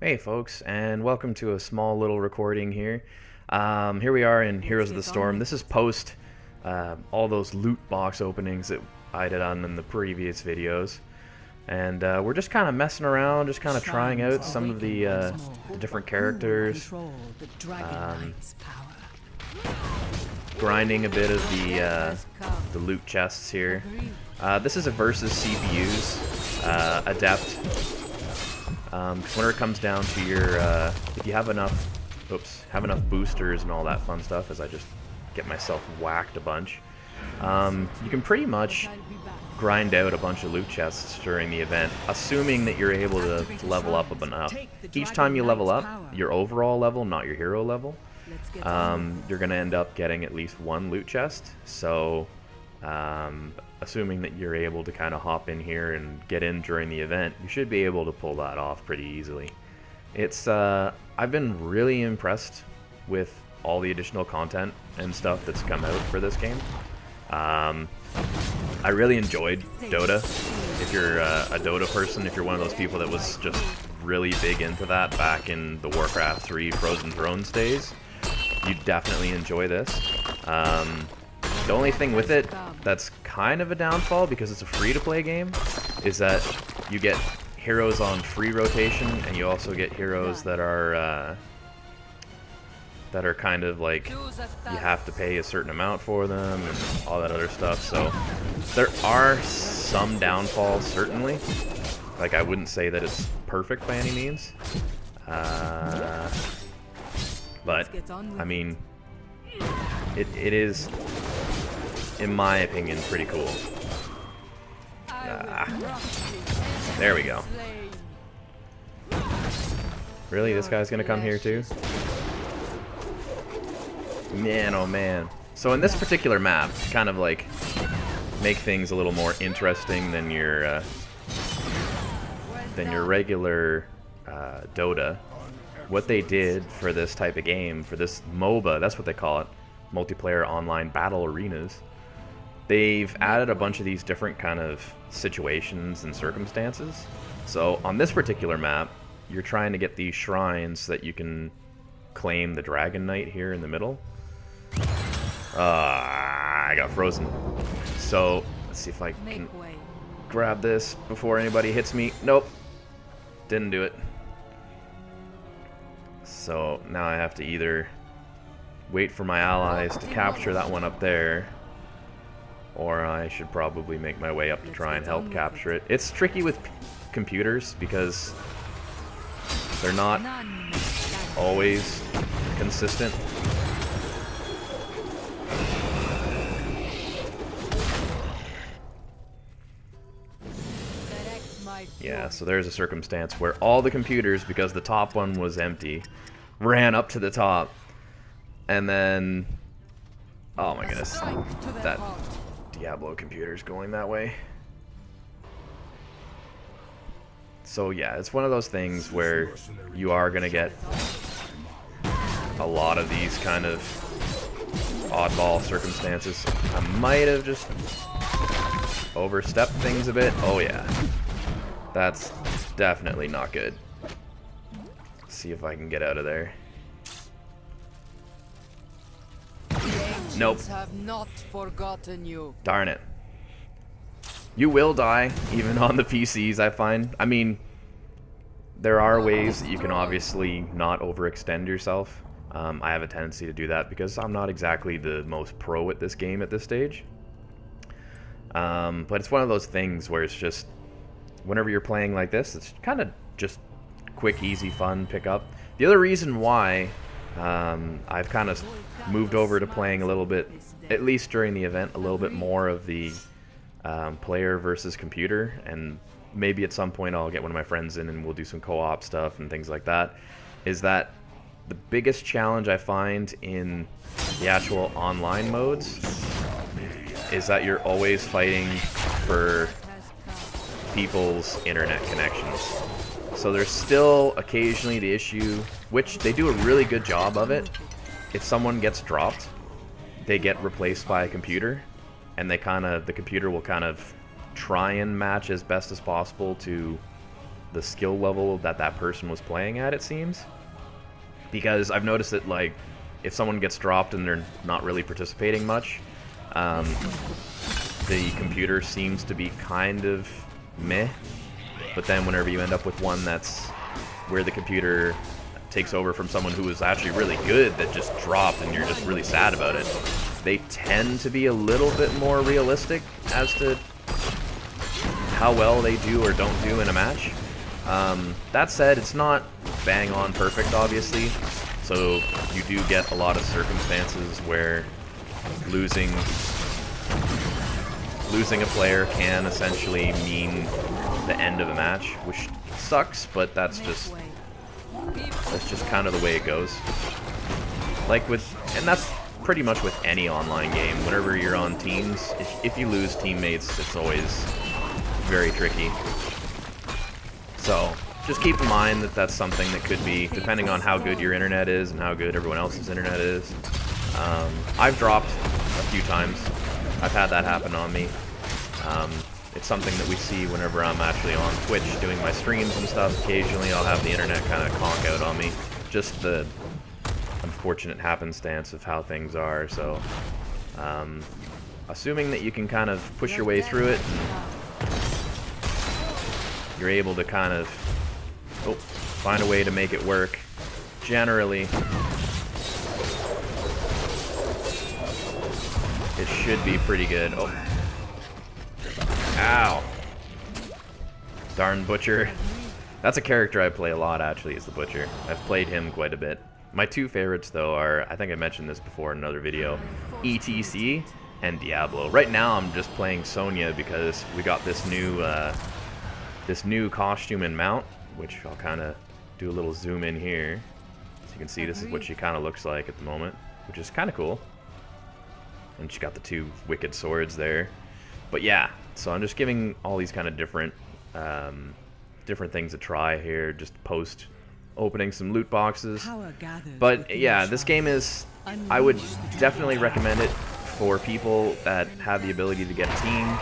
Hey folks, and welcome to a small little recording here. Here we are in Heroes of the Storm. This is post all those loot box openings that I did on in the previous videos. And we're just kind of messing around, just kind of trying out some of the different characters. Grinding a bit of the loot chests here. This is a versus CPUs, Adept. Because whenever it comes down to your, if you have enough, boosters and all that fun stuff, as I just get myself whacked a bunch, you can pretty much grind out a bunch of loot chests during the event, assuming that you're able to level up enough. Each time you level up, your overall level, not your hero level, you're going to end up getting at least one loot chest. So, assuming that you're able to kind of hop in here and get in during the event, you should be able to pull that off pretty easily. It's I've been really impressed with all the additional content and stuff that's come out for this game. I really enjoyed Dota. If you're a Dota person, if you're one of those people that was just really big into that back in the Warcraft 3 Frozen Thrones days, you'd definitely enjoy this. The only thing with it that's kind of a downfall, because it's a free-to-play game, is that you get heroes on free rotation, and you also get heroes that are kind of like you have to pay a certain amount for them and all that other stuff. So there are some downfalls, certainly. Like, I wouldn't say that it's perfect by any means, but I mean, it is, in my opinion, pretty cool. There we go. Really? This guy's gonna come here too? Man, oh man. So in this particular map, to kind of like make things a little more interesting than your regular Dota, what they did for this type of game, for this MOBA, that's what they call it, multiplayer online battle arenas, they've added a bunch of these different kind of situations and circumstances. So on this particular map, you're trying to get these shrines that you can claim the Dragon Knight here in the middle. I got frozen. So let's see if I can grab this before anybody hits me. Nope, didn't do it. So now I have to either wait for my allies to capture that one up there, or I should probably make my way up to try and help capture it. It's tricky with computers because they're not always consistent. Yeah, so there's a circumstance where all the computers, because the top one was empty, ran up to the top, and then, oh my goodness, that Diablo computer's going that way. So yeah, it's one of those things where you are gonna get a lot of these kind of oddball circumstances. I might have just overstepped things a bit. Oh yeah, that's definitely not good. Let's see if I can get out of there. Nope. Have not forgotten you. Darn it. You will die, even on the PCs, I find. I mean, there are ways that you can obviously not overextend yourself. I have a tendency to do that because I'm not exactly the most pro at this game at this stage. But it's one of those things where it's just, whenever you're playing like this, it's kind of just quick, easy, fun, pick up. The other reason why I've kind of moved over to playing a little bit, at least during the event, a little bit more of the player versus computer, and maybe at some point I'll get one of my friends in and we'll do some co-op stuff and things like that, is that the biggest challenge I find in the actual online modes is that you're always fighting for people's internet connections. So there's still occasionally the issue, which they do a really good job of it. If someone gets dropped, they get replaced by a computer, and the computer will kind of try and match as best as possible to the skill level that that person was playing at, it seems. Because I've noticed that, like, if someone gets dropped and they're not really participating much, the computer seems to be kind of meh. But then whenever you end up with one that's where the computer takes over from someone who was actually really good that just dropped and you're just really sad about it, they tend to be a little bit more realistic as to how well they do or don't do in a match. That said, it's not bang on perfect, obviously, so you do get a lot of circumstances where losing a player can essentially mean the end of a match, which sucks, but that's just kind of the way it goes. Like and that's pretty much with any online game. Whenever you're on teams, if you lose teammates, it's always very tricky. So just keep in mind that that's something that could be, depending on how good your internet is and how good everyone else's internet is. I've dropped a few times. I've had that happen on me. It's something that we see whenever I'm actually on Twitch doing my streams and stuff. Occasionally I'll have the internet kind of conk out on me. Just the unfortunate happenstance of how things are. So assuming that you can kind of push your way through it, you're able to kind of find a way to make it work. Generally, it should be pretty good. Oh. Ow. Darn Butcher. That's a character I play a lot, actually, is the Butcher. I've played him quite a bit. My two favorites, though, are, I think I mentioned this before in another video, ETC and Diablo. Right now, I'm just playing Sonya because we got this new costume and mount, which I'll kind of do a little zoom in here. So you can see this is what she kind of looks like at the moment, which is kind of cool. And she got the two wicked swords there. But yeah, so I'm just giving all these kind of different things to try here, just post opening some loot boxes. But yeah, this game is, I would definitely recommend it for people that have the ability to get a team.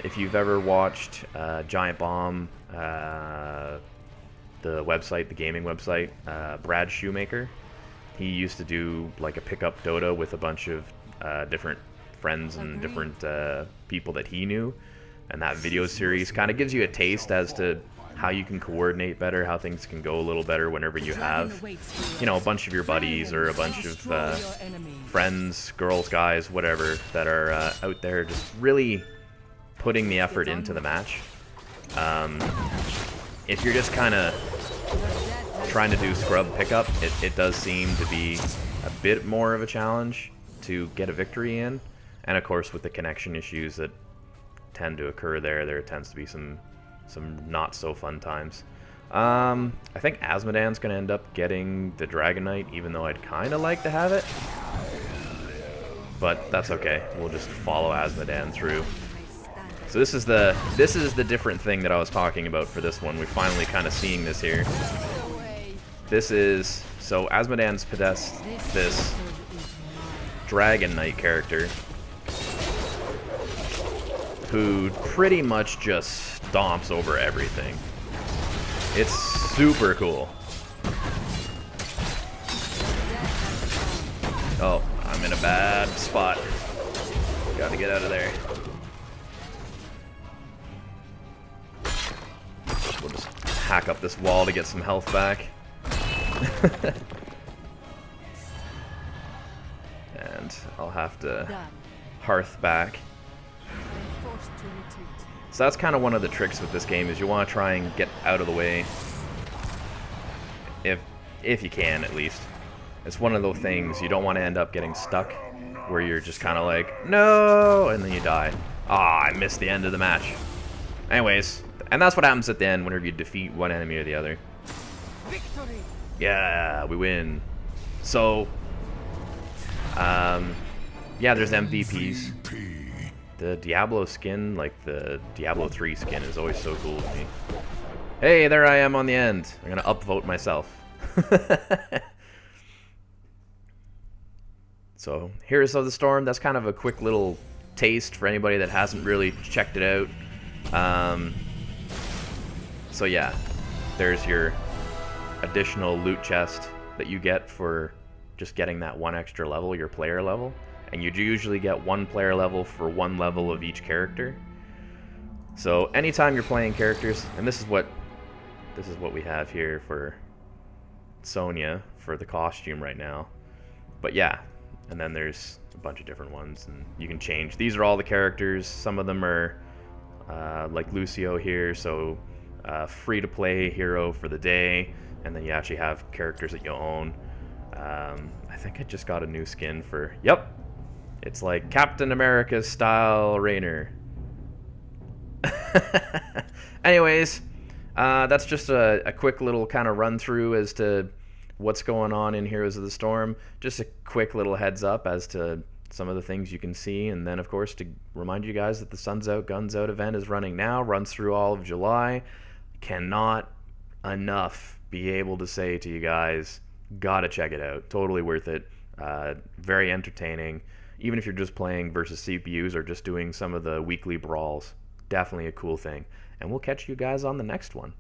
If you've ever watched Giant Bomb, the website, the gaming website, Brad Shoemaker, he used to do like a pickup Dota with a bunch of different friends and different people that he knew, and that video series kind of gives you a taste as to how you can coordinate better, how things can go a little better whenever you have, you know, a bunch of your buddies or a bunch of friends, girls, guys, whatever, that are out there just really putting the effort into the match. If you're just kind of trying to do scrub pickup, it does seem to be a bit more of a challenge to get a victory in. And of course, with the connection issues that tend to occur there tends to be some not so fun times. I think Azmodan's going to end up getting the Dragon Knight, even though I'd kind of like to have it. But that's okay. We'll just follow Azmodan through. So this is the different thing that I was talking about for this one. We're finally kind of seeing this here. This is, so Azmodan's possessed this Dragon Knight character who pretty much just stomps over everything. It's super cool. Oh, I'm in a bad spot. Gotta get out of there. We'll just hack up this wall to get some health back. And I'll have to hearth back. So that's kind of one of the tricks with this game, is you want to try and get out of the way. If you can, at least. It's one of those things, you don't want to end up getting stuck where you're just kind of like, no, and then you die. Ah, I missed the end of the match. Anyways, and that's what happens at the end whenever you defeat one enemy or the other. Victory. Yeah, we win. So, yeah, there's MVPs. The Diablo skin, like the Diablo 3 skin, is always so cool to me. Hey, there I am on the end. I'm gonna upvote myself. So, Heroes of the Storm, that's kind of a quick little taste for anybody that hasn't really checked it out. So yeah, there's your additional loot chest that you get for just getting that one extra level, your player level. And you usually get one player level for one level of each character. So anytime you're playing characters, and this is what we have here for Sonya for the costume right now. But yeah, and then there's a bunch of different ones, and you can change. These are all the characters. Some of them are like Lucio here, so free-to-play hero for the day, and then you actually have characters that you own. I think I just got a new skin for... Yep! It's like Captain America style Raynor. Anyways, that's just a quick little kind of run through as to what's going on in Heroes of the Storm. Just a quick little heads up as to some of the things you can see, and then of course to remind you guys that the Suns Out Guns Out event is running now, runs through all of July. Cannot enough be able to say to you guys, gotta check it out. Totally worth it. Very entertaining. Even if you're just playing versus CPUs or just doing some of the weekly brawls, definitely a cool thing. And we'll catch you guys on the next one.